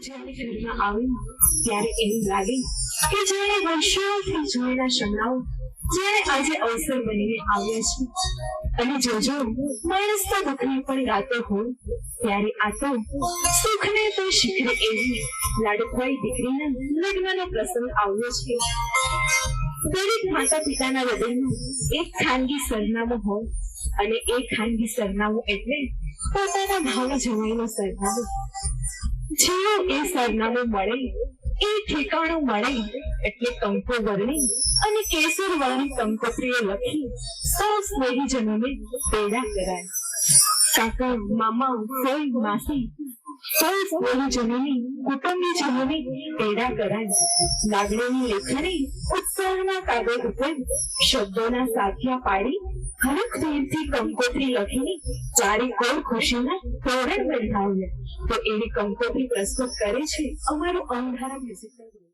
જ્યારે ઘરમાં આવે ત્યારે એમ લાગે કે જાણે વર્ષોથી જોયેલા શમલાઓ જ્યારે આજે અવસર બનીને આવ્યા છે। અને જોજો માણસ તો દુઃખની પણ રાતો હોય ત્યારે આ તો સુખને તો શીખરે એવી લાડકવાઈ દીકરીના લગ્નનો પ્રસંગ આવ્યો છે। દરેક માતા પિતાના હૃદયનું એક ખાનગી સરનામું હોય અને એ ખાનગી સરનામું એટલે પોતાના ભાવ જવાઈનું સરનામું। જેવું એ સરનામું મળે એ ઠેકાણું મળે એટલે કંકો વર્ણી અને કેસર વર્ણી કંકોત્રીએ લખી સૌ સ્નેહીજનોને પેડા કરાય। કાકા મામા ફોઈ માસી સૌ સ્નેહીજનોની કુટુંબીજનોને પેડા કરાય। લાગણીની લેખણી ઉત્સાહના કાગળ ઉપર શબ્દોના સાથિયા પાડી હરખથી કંકોત્રી લખીને ચારે કોર ખુશીના તોરણ બંધાવ્યા। તો એવી કંકોત્રી પ્રસ્તુત કરે છે અમારું અંધારા મ્યુઝિકલ ગ્રુપ।